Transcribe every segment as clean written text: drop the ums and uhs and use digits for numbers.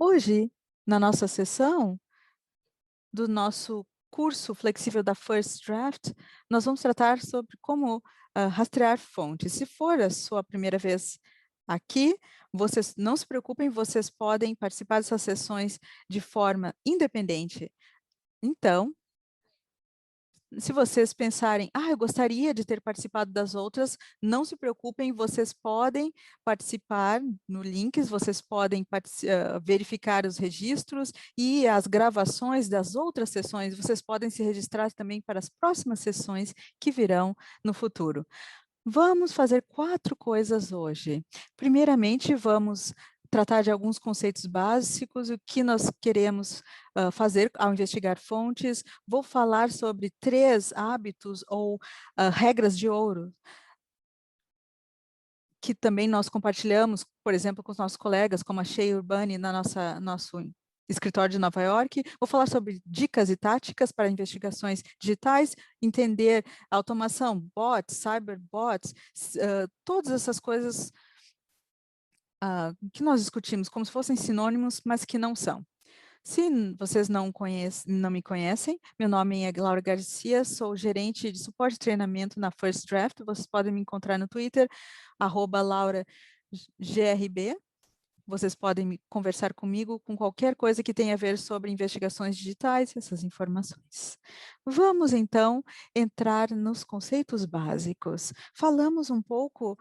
Hoje, na nossa sessão do nosso curso flexível da First Draft, nós vamos tratar sobre como rastrear fontes. Se for a sua primeira vez aqui, vocês não se preocupem, vocês podem participar dessas sessões de forma independente. Então, se vocês pensarem, eu gostaria de ter participado das outras, não se preocupem, vocês podem participar no links, vocês podem verificar os registros e as gravações das outras sessões, vocês podem se registrar também para as próximas sessões que virão no futuro. Vamos fazer 4 coisas hoje. Primeiramente, vamos tratar de alguns conceitos básicos, o que nós queremos fazer ao investigar fontes. Vou falar sobre 3 hábitos ou regras de ouro, que também nós compartilhamos, por exemplo, com os nossos colegas, como a Shea Urbani, na nosso escritório de Nova York. Vou falar sobre dicas e táticas para investigações digitais, entender automação, bots, cyberbots, todas essas coisas que nós discutimos como se fossem sinônimos, mas que não são. Se vocês não me conhecem, meu nome é Laura Garcia, sou gerente de suporte e treinamento na First Draft. Vocês podem me encontrar no Twitter, @LauraGRB. Vocês podem conversar comigo com qualquer coisa que tenha a ver sobre investigações digitais, essas informações. Vamos, então, entrar nos conceitos básicos. Falamos um pouco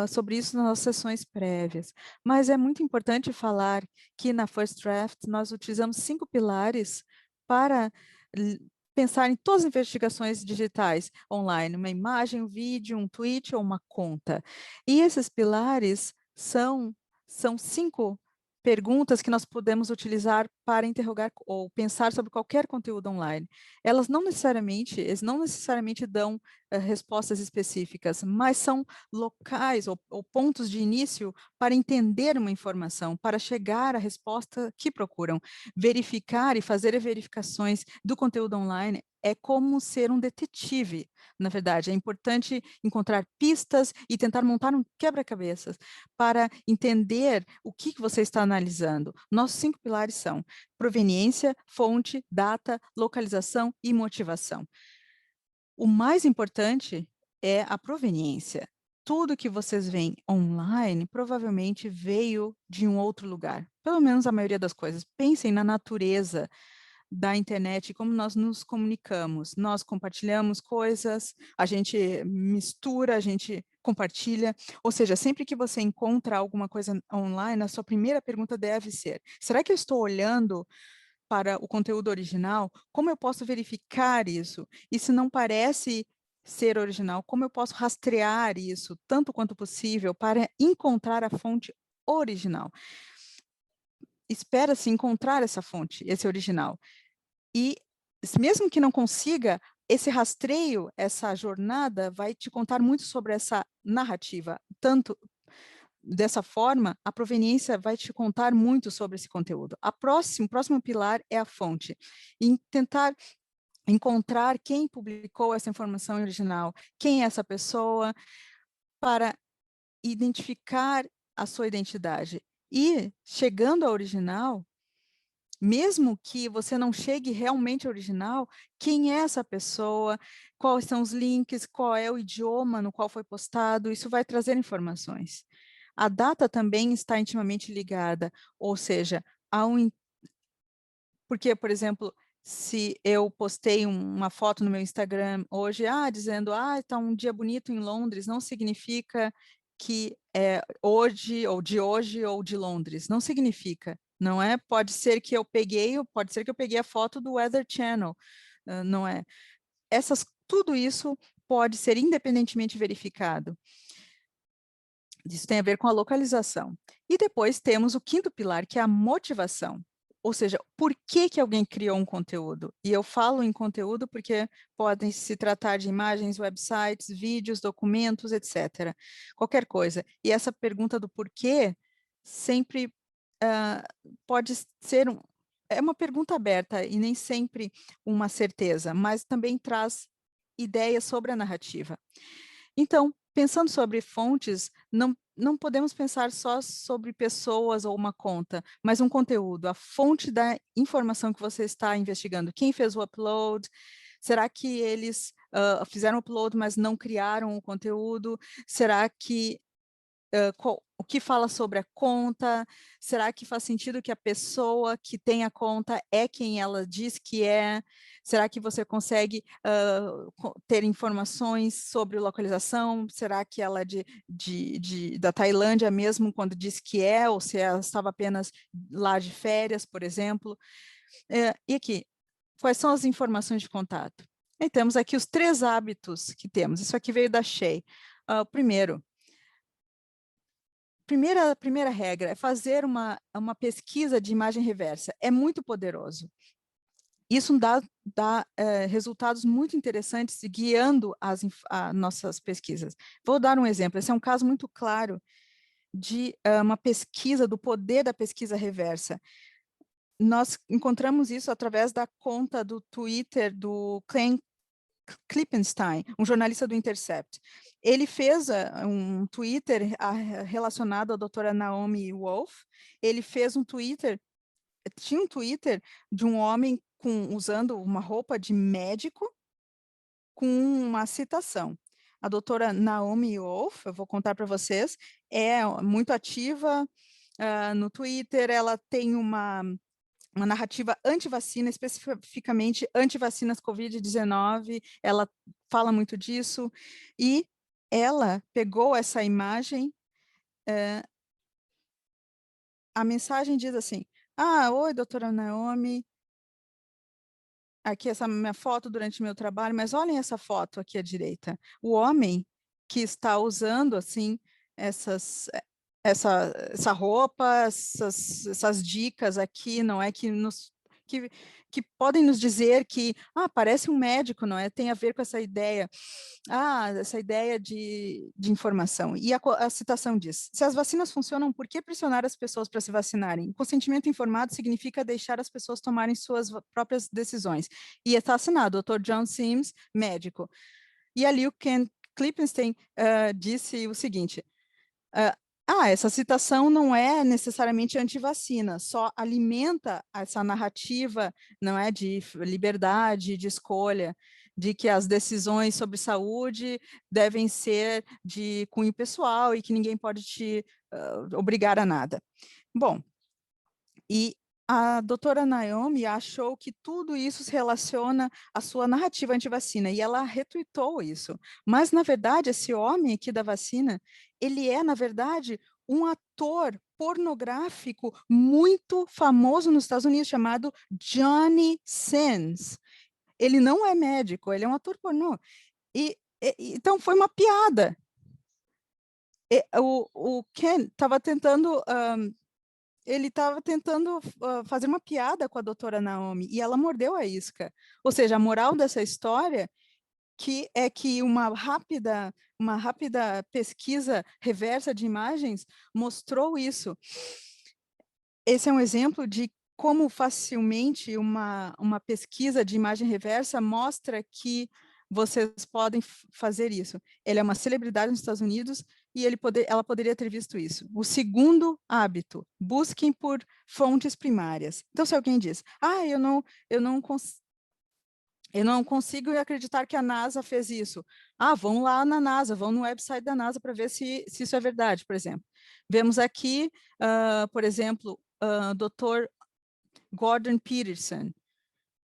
sobre isso nas nossas sessões prévias, mas é muito importante falar que na First Draft nós utilizamos 5 pilares para pensar em todas as investigações digitais online, uma imagem, um vídeo, um tweet ou uma conta. E esses pilares são 5 perguntas que nós podemos utilizar para interrogar ou pensar sobre qualquer conteúdo online. Eles não necessariamente dão respostas específicas, mas são locais ou pontos de início para entender uma informação, para chegar à resposta que procuram. Verificar e fazer verificações do conteúdo online é como ser um detetive, na verdade. É importante encontrar pistas e tentar montar um quebra-cabeças para entender o que você está analisando. Nossos 5 pilares são proveniência, fonte, data, localização e motivação. O mais importante é a proveniência. Tudo que vocês veem online provavelmente veio de um outro lugar. Pelo menos a maioria das coisas. Pensem na natureza da internet, como nós nos comunicamos. Nós compartilhamos coisas, a gente mistura, a gente compartilha. Ou seja, sempre que você encontra alguma coisa online, a sua primeira pergunta deve ser: será que eu estou olhando para o conteúdo original? Como eu posso verificar isso? E se não parece ser original, como eu posso rastrear isso, tanto quanto possível, para encontrar a fonte original? Espera-se encontrar essa fonte, esse original. E mesmo que não consiga, esse rastreio, essa jornada vai te contar muito sobre essa narrativa. Tanto dessa forma, a proveniência vai te contar muito sobre esse conteúdo. O próximo pilar é a fonte. E tentar encontrar quem publicou essa informação original, quem é essa pessoa, para identificar a sua identidade. E, chegando ao original, mesmo que você não chegue realmente ao original, quem é essa pessoa, quais são os links, qual é o idioma no qual foi postado, isso vai trazer informações. A data também está intimamente ligada, ou seja, porque, por exemplo, se eu postei uma foto no meu Instagram hoje, dizendo, está um dia bonito em Londres, não significa que é hoje, ou de Londres, não significa, não é? Pode ser que eu peguei a foto do Weather Channel, não é? Tudo isso pode ser independentemente verificado. Isso tem a ver com a localização. E depois temos o 5º pilar, que é a motivação. Ou seja, por que que alguém criou um conteúdo? E eu falo em conteúdo porque podem se tratar de imagens, websites, vídeos, documentos, etc. Qualquer coisa. E essa pergunta do porquê sempre pode ser é uma pergunta aberta e nem sempre uma certeza, mas também traz ideias sobre a narrativa. Então, pensando sobre fontes, não podemos pensar só sobre pessoas ou uma conta, mas um conteúdo, a fonte da informação que você está investigando. Quem fez o upload? Será que eles fizeram o upload, mas não criaram o conteúdo? Será que o que fala sobre a conta? Será que faz sentido que a pessoa que tem a conta é quem ela diz que é? Será que você consegue ter informações sobre localização? Será que ela é da Tailândia mesmo, quando diz que é, ou se ela estava apenas lá de férias, por exemplo? E aqui, quais são as informações de contato? E temos aqui os 3 hábitos que temos. Isso aqui veio da Shea. Primeiro, primeira regra é fazer uma pesquisa de imagem reversa. É muito poderoso. Isso dá resultados muito interessantes guiando as nossas pesquisas. Vou dar um exemplo. Esse é um caso muito claro de uma pesquisa, do poder da pesquisa reversa. Nós encontramos isso através da conta do Twitter do Ken Klippenstein, um jornalista do Intercept. Ele fez um Twitter relacionado à doutora Naomi Wolf. Ele fez um Twitter, tinha um Twitter de um homem usando uma roupa de médico com uma citação. A doutora Naomi Wolf, eu vou contar para vocês, é muito ativa no Twitter. Ela tem uma narrativa anti-vacina, especificamente anti-vacinas Covid-19, ela fala muito disso, e ela pegou essa imagem, a mensagem diz assim: oi, doutora Naomi, aqui essa minha foto durante meu trabalho, mas olhem essa foto aqui à direita. O homem que está usando, assim, essa roupa, essas dicas aqui, não é, que, que podem nos dizer que, parece um médico, não é? Tem a ver com essa ideia, essa ideia de informação. E a citação diz: se as vacinas funcionam, por que pressionar as pessoas para se vacinarem? O consentimento informado significa deixar as pessoas tomarem suas próprias decisões. E está assinado, Dr. John Sims, médico. E ali o Ken Klippenstein disse o seguinte: essa citação não é necessariamente anti-vacina, só alimenta essa narrativa, não é, de liberdade, de escolha, de que as decisões sobre saúde devem ser de cunho pessoal e que ninguém pode te obrigar a nada. Bom, e a doutora Naomi achou que tudo isso se relaciona à sua narrativa anti-vacina, e ela retuitou isso. Mas, na verdade, esse homem aqui da vacina, ele é, na verdade, um ator pornográfico muito famoso nos Estados Unidos, chamado Johnny Sins. Ele não é médico, ele é um ator pornô. Então, foi uma piada. O Ken estava tentando... ele estava tentando fazer uma piada com a doutora Naomi, e ela mordeu a isca. Ou seja, a moral dessa história é que uma rápida pesquisa reversa de imagens mostrou isso. Esse é um exemplo de como facilmente uma pesquisa de imagem reversa mostra que vocês podem fazer isso. Ele é uma celebridade nos Estados Unidos e ela poderia ter visto isso. O segundo hábito: busquem por fontes primárias. Então, se alguém diz, eu não consigo acreditar que a NASA fez isso. Vão lá na NASA, vão no website da NASA para ver se isso é verdade, por exemplo. Vemos aqui, por exemplo, Dr. Gordon Peterson,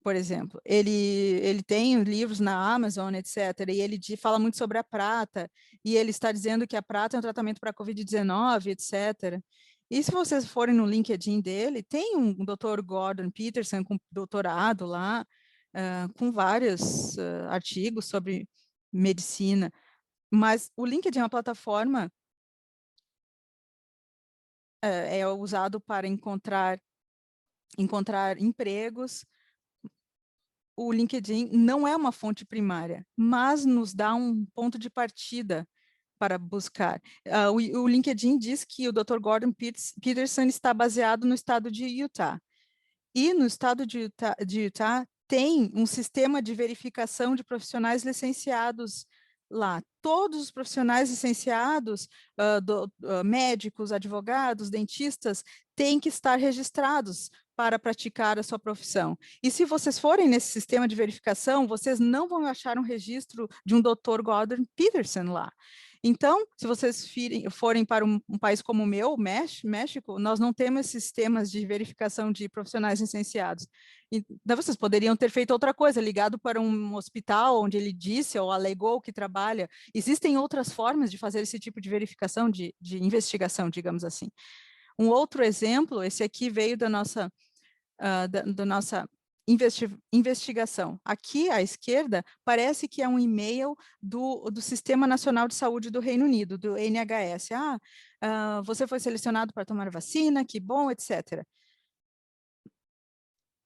por exemplo. Ele tem livros na Amazon, etc., e ele fala muito sobre a prata, e ele está dizendo que a prata é um tratamento para a Covid-19, etc. E se vocês forem no LinkedIn dele, tem um Dr. Gordon Peterson com doutorado lá, com vários artigos sobre medicina, mas o LinkedIn é uma plataforma é usado para encontrar empregos. O LinkedIn não é uma fonte primária, mas nos dá um ponto de partida para buscar. O LinkedIn diz que o Dr. Gordon Peterson está baseado no estado de Utah. E no estado de Utah tem um sistema de verificação de profissionais licenciados lá, todos os profissionais licenciados, médicos, advogados, dentistas, têm que estar registrados para praticar a sua profissão. E se vocês forem nesse sistema de verificação, vocês não vão achar um registro de um Dr. Gordon Peterson lá. Então, se vocês forem para um país como o meu, México, nós não temos sistemas de verificação de profissionais licenciados. Então, vocês poderiam ter feito outra coisa, ligado para um hospital onde ele disse ou alegou que trabalha. Existem outras formas de fazer esse tipo de verificação, de investigação, digamos assim. Um outro exemplo, esse aqui veio da nossa investigação. Aqui, à esquerda, parece que é um e-mail do Sistema Nacional de Saúde do Reino Unido, do NHS. Você foi selecionado para tomar vacina, que bom, etc.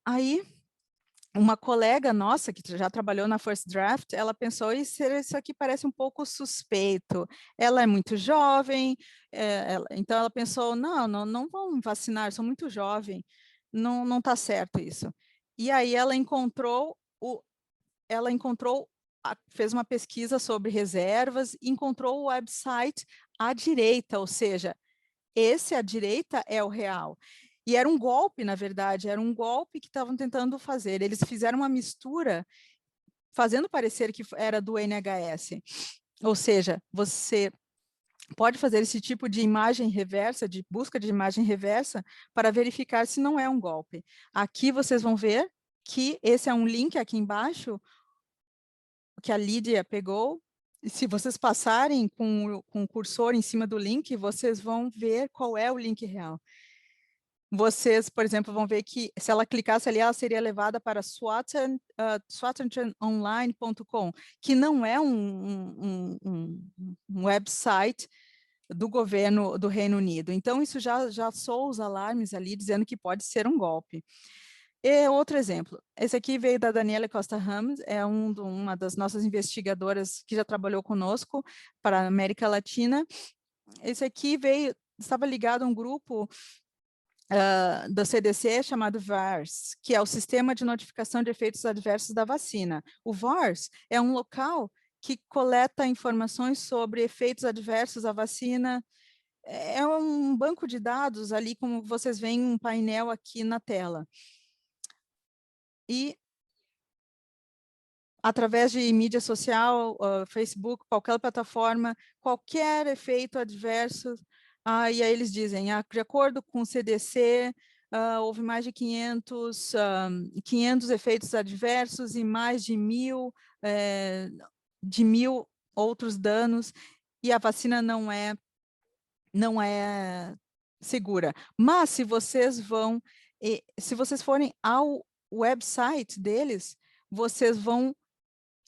Aí, uma colega nossa, que já trabalhou na First Draft, ela pensou, isso aqui parece um pouco suspeito. Ela é muito jovem, então ela pensou, não vão vacinar, sou muito jovem, não está certo isso. E aí ela fez uma pesquisa sobre reservas, encontrou o website à direita, ou seja, esse à direita é o real. E era um golpe, na verdade, era um golpe que estavam tentando fazer. Eles fizeram uma mistura, fazendo parecer que era do NHS. Ou seja, você pode fazer esse tipo de imagem reversa, de busca de imagem reversa, para verificar se não é um golpe. Aqui vocês vão ver que esse é um link aqui embaixo, que a Lídia pegou. E se vocês passarem com o cursor em cima do link, vocês vão ver qual é o link real. Vocês, por exemplo, vão ver que se ela clicasse ali, ela seria levada para swatanonline.com, que não é um website do governo do Reino Unido. Então, isso já soa os alarmes ali, dizendo que pode ser um golpe. E outro exemplo, esse aqui veio da Daniela Costa Ramos, é uma das nossas investigadoras que já trabalhou conosco para a América Latina. Esse aqui estava ligado a um grupo do CDC chamado VAERS, que é o Sistema de Notificação de Efeitos Adversos da Vacina. O VAERS é um local que coleta informações sobre efeitos adversos à vacina. É um banco de dados ali, como vocês veem um painel aqui na tela. E através de mídia social, Facebook, qualquer plataforma, qualquer efeito adverso, e aí eles dizem, de acordo com o CDC, houve mais de 500 efeitos adversos e mais de 1.000 outros danos, e a vacina não é segura. Mas se vocês forem ao website deles, vocês vão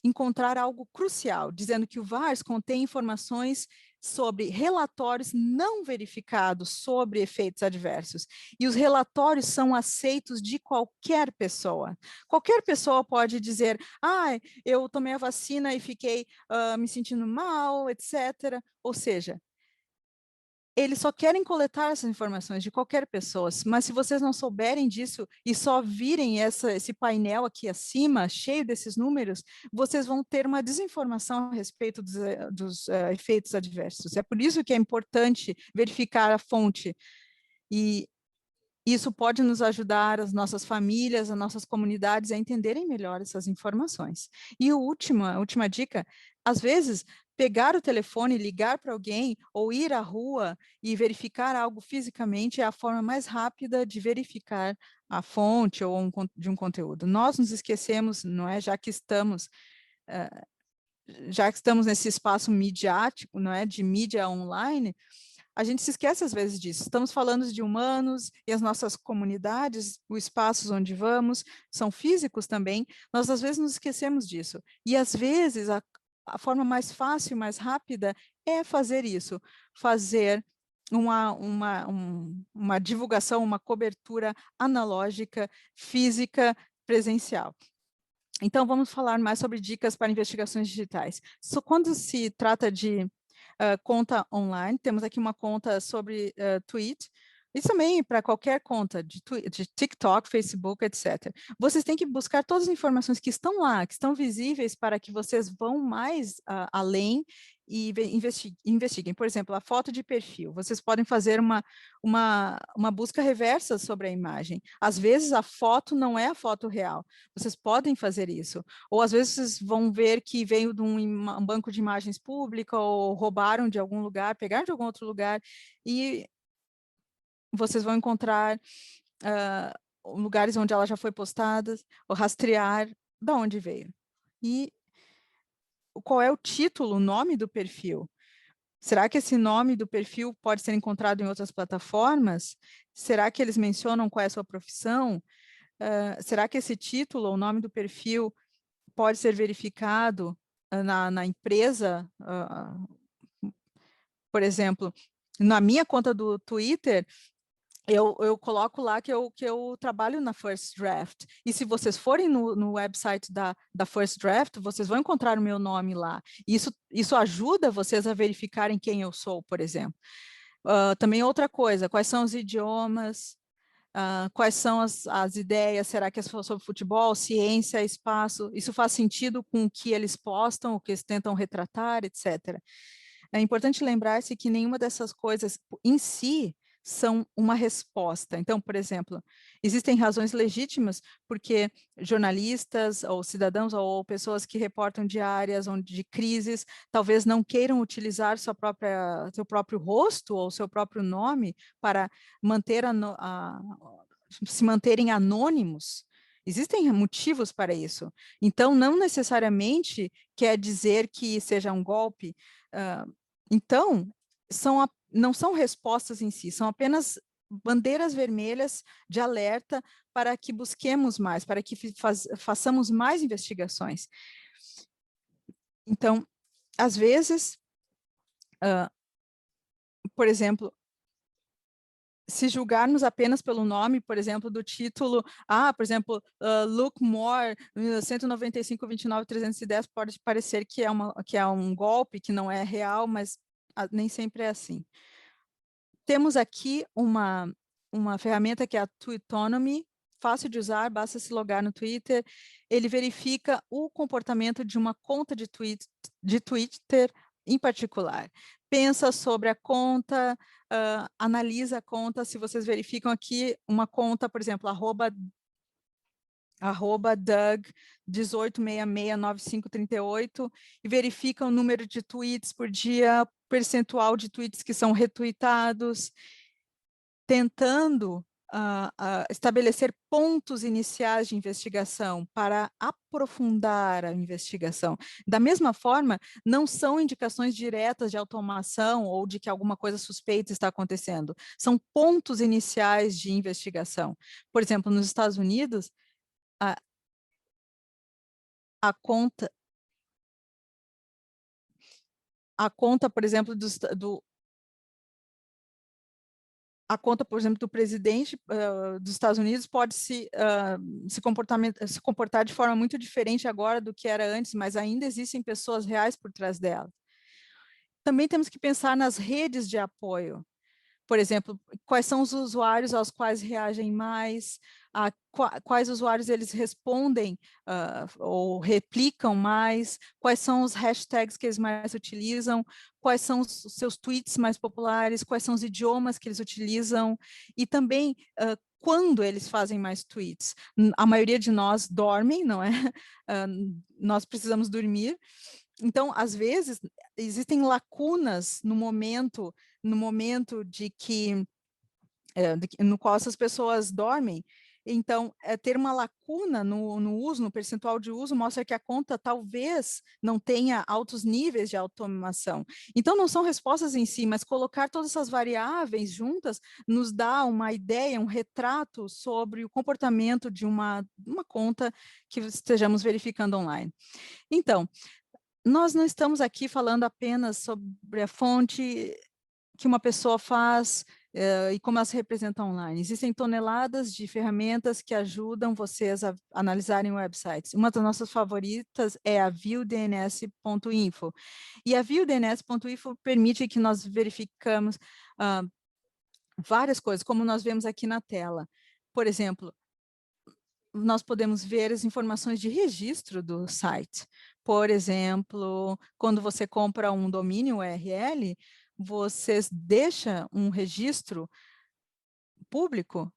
encontrar algo crucial, dizendo que o VAERS contém informações sobre relatórios não verificados sobre efeitos adversos. E os relatórios são aceitos de qualquer pessoa. Qualquer pessoa pode dizer, eu tomei a vacina e fiquei me sentindo mal, etc. Ou seja, eles só querem coletar essas informações de qualquer pessoa, mas se vocês não souberem disso e só virem esse painel aqui acima, cheio desses números, vocês vão ter uma desinformação a respeito dos efeitos adversos. É por isso que é importante verificar a fonte. E isso pode nos ajudar, as nossas famílias, as nossas comunidades a entenderem melhor essas informações. E a última dica, às vezes, pegar o telefone, ligar para alguém ou ir à rua e verificar algo fisicamente é a forma mais rápida de verificar a fonte ou de um conteúdo. Nós nos esquecemos, não é? Já que estamos nesse espaço midiático, não é? De mídia online, a gente se esquece às vezes disso. Estamos falando de humanos e as nossas comunidades, os espaços onde vamos, são físicos também. Nós às vezes nos esquecemos disso. E às vezes a forma mais fácil, mais rápida é fazer isso, fazer uma divulgação, uma cobertura analógica, física, presencial. Então, vamos falar mais sobre dicas para investigações digitais. Quando se trata de conta online, temos aqui uma conta sobre tweet, Isso também para qualquer conta de TikTok, Facebook, etc. Vocês têm que buscar todas as informações que estão lá, que estão visíveis para que vocês vão mais além e investiguem. Por exemplo, a foto de perfil. Vocês podem fazer uma busca reversa sobre a imagem. Às vezes, a foto não é a foto real. Vocês podem fazer isso. Ou, às vezes, vocês vão ver que veio de um banco de imagens pública ou roubaram de algum lugar, pegaram de algum outro lugar e vocês vão encontrar lugares onde ela já foi postada, ou rastrear de onde veio. E qual é o título, o nome do perfil? Será que esse nome do perfil pode ser encontrado em outras plataformas? Será que eles mencionam qual é a sua profissão? Será que esse título, o nome do perfil, pode ser verificado na empresa? Por exemplo, na minha conta do Twitter, eu coloco lá que eu trabalho na First Draft. E se vocês forem no website da First Draft, vocês vão encontrar o meu nome lá. Isso ajuda vocês a verificarem quem eu sou, por exemplo. Também outra coisa, quais são os idiomas, quais são as ideias, será que é sobre futebol, ciência, espaço? Isso faz sentido com o que eles postam, o que eles tentam retratar, etc. É importante lembrar-se que nenhuma dessas coisas em si são uma resposta. Então, por exemplo, existem razões legítimas porque jornalistas ou cidadãos ou pessoas que reportam de áreas de crises talvez não queiram utilizar seu próprio rosto ou seu próprio nome para se manterem anônimos. Existem motivos para isso. Então, não necessariamente quer dizer que seja um golpe. Então, não são respostas em si, são apenas bandeiras vermelhas de alerta para que busquemos mais, para que façamos mais investigações. Então, às vezes, por exemplo, se julgarmos apenas pelo nome, por exemplo, do título, por exemplo, Look More, 195.29.310, pode parecer que é um golpe, que não é real, mas nem sempre é assim. Temos aqui uma ferramenta que é a Twitonomy, fácil de usar, basta se logar no Twitter. Ele verifica o comportamento de uma conta de Twitter em particular. Pensa sobre a conta, analisa a conta. Se vocês verificam aqui uma conta, por exemplo, Doug 18669538 e verifica o número de tweets por dia, percentual de tweets que são retweetados, tentando estabelecer pontos iniciais de investigação para aprofundar a investigação. Da mesma forma, não são indicações diretas de automação ou de que alguma coisa suspeita está acontecendo. São pontos iniciais de investigação. Por exemplo, nos Estados Unidos, a conta, por exemplo, a conta, por exemplo, do presidente dos Estados Unidos pode se comportar de forma muito diferente agora do que era antes, mas ainda existem pessoas reais por trás dela. Também temos que pensar nas redes de apoio. Por exemplo, quais são os usuários aos quais reagem mais, quais usuários eles respondem ou replicam mais, quais são os hashtags que eles mais utilizam, quais são os seus tweets mais populares, quais são os idiomas que eles utilizam, e também quando eles fazem mais tweets. A maioria de nós dormem, não é? Nós precisamos dormir. Então, às vezes, existem lacunas no momento de que, no qual essas pessoas dormem. Então, ter uma lacuna no uso, no percentual de uso, mostra que a conta talvez não tenha altos níveis de automação. Então, não são respostas em si, mas colocar todas essas variáveis juntas nos dá uma ideia, um retrato sobre o comportamento de uma conta que estejamos verificando online. Então, nós não estamos aqui falando apenas sobre a fonte que uma pessoa faz e como ela se representa online. Existem toneladas de ferramentas que ajudam vocês a analisarem websites. Uma das nossas favoritas é a viewdns.info. E a viewdns.info permite que nós verificamos várias coisas, como nós vemos aqui na tela. Por exemplo, nós podemos ver as informações de registro do site. Por exemplo, quando você compra um domínio URL, você deixa um registro público,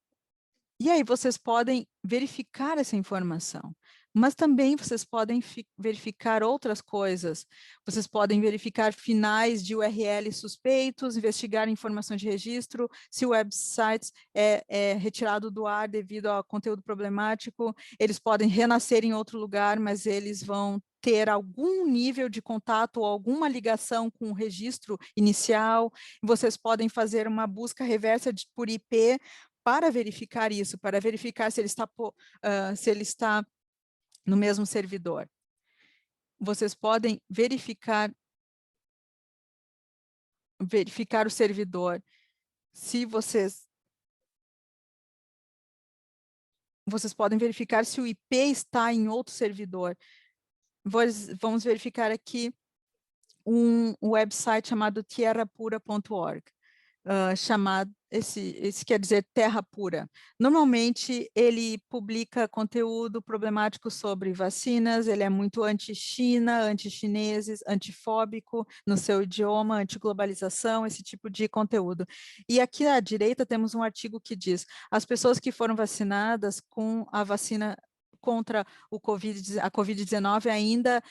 e aí vocês podem verificar essa informação. Mas também vocês podem verificar outras coisas. Vocês podem verificar finais de URL suspeitos, investigar informações de registro, se o website é retirado do ar devido a conteúdo problemático. Eles podem renascer em outro lugar, mas eles vão ter algum nível de contato ou alguma ligação com o registro inicial. Vocês podem fazer uma busca reversa por IP para verificar isso, para verificar se ele está no mesmo servidor. Vocês podem verificar o servidor. Se vocês podem verificar se o IP está em outro servidor. Vamos verificar aqui um website chamado tierrapura.org. Esse quer dizer Terra Pura. Normalmente ele publica conteúdo problemático sobre vacinas, ele é muito anti-China, anti-chineses, antifóbico no seu idioma, anti-globalização, esse tipo de conteúdo. E aqui à direita temos um artigo que diz: as pessoas que foram vacinadas com a vacina contra a Covid-19 ainda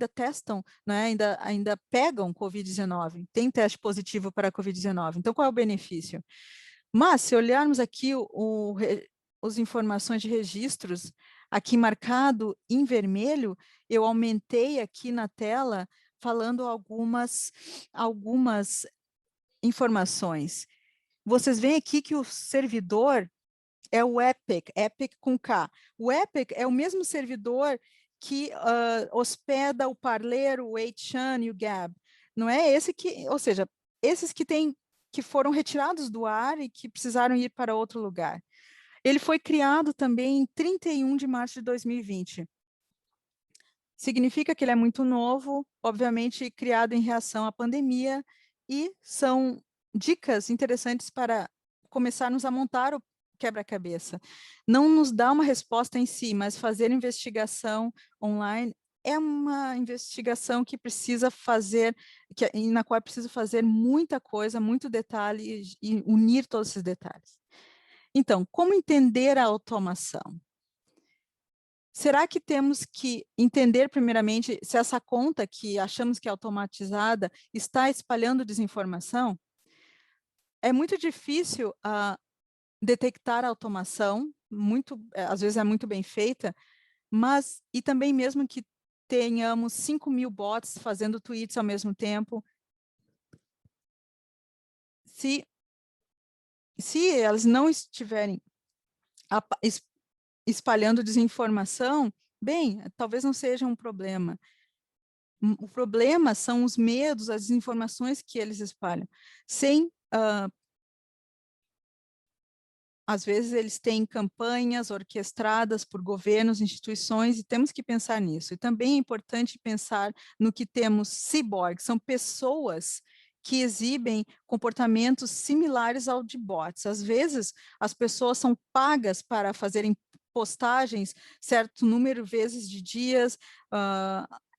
testam, né? ainda pegam Covid-19, tem teste positivo para a Covid-19. Então, qual é o benefício? Mas, se olharmos aqui as informações de registros, aqui marcado em vermelho, eu aumentei aqui na tela, falando algumas informações. Vocês veem aqui que o servidor é o Epic com K. O Epic é o mesmo servidor que hospeda o Parler, o 8chan e o Gab. Não é esse que, ou seja, esses que foram retirados do ar e que precisaram ir para outro lugar. Ele foi criado também em 31 de março de 2020. Significa que ele é muito novo, obviamente criado em reação à pandemia, e são dicas interessantes para começarmos a montar o quebra-cabeça. Não nos dá uma resposta em si, mas fazer investigação online é uma investigação que precisa fazer, na qual é preciso fazer muita coisa, muito detalhe e unir todos esses detalhes. Então, como entender a automação? Será que temos que entender, primeiramente, se essa conta que achamos que é automatizada está espalhando desinformação? É muito difícil detectar a automação, às vezes é muito bem feita, e também mesmo que tenhamos 5.000 bots fazendo tweets ao mesmo tempo, se elas não estiverem espalhando desinformação, bem, talvez não seja um problema. O problema são os medos, as desinformações que eles espalham. Às vezes eles têm campanhas orquestradas por governos, instituições, e temos que pensar nisso. E também é importante pensar no que temos cyborgs, são pessoas que exibem comportamentos similares ao de bots. Às vezes, as pessoas são pagas para fazerem postagens certo número de vezes de dias,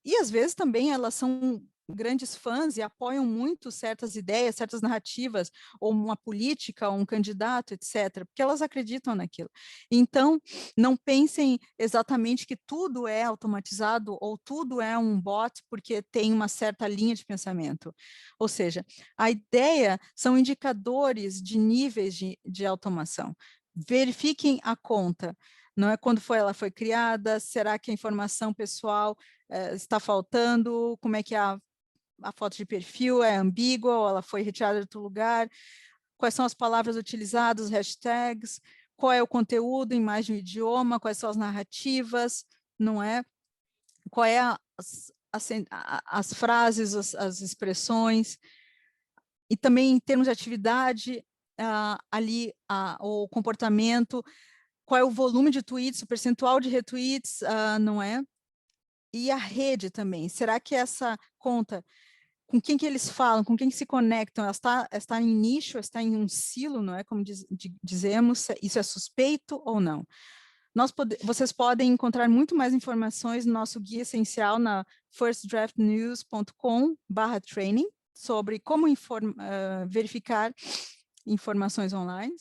e às vezes também elas são grandes fãs e apoiam muito certas ideias, certas narrativas, ou uma política, ou um candidato, etc., porque elas acreditam naquilo. Então, não pensem exatamente que tudo é automatizado ou tudo é um bot porque tem uma certa linha de pensamento. Ou seja, a ideia são indicadores de níveis de automação. Verifiquem a conta. Não é quando ela foi criada, será que a informação pessoal está faltando, como é que a foto de perfil é ambígua ou ela foi retirada de outro lugar, quais são as palavras utilizadas, hashtags, qual é o conteúdo em mais de um idioma, quais são as narrativas, não é? Qual é as frases, as expressões, e também em termos de atividade, o comportamento, qual é o volume de tweets, o percentual de retweets, não é? E a rede também, será que essa conta, com quem que eles falam, com quem que se conectam, está em nicho, está em um silo, não é? Como dizemos, isso é suspeito ou não? Vocês podem encontrar muito mais informações no nosso guia essencial na firstdraftnews.com/training sobre como verificar informações online.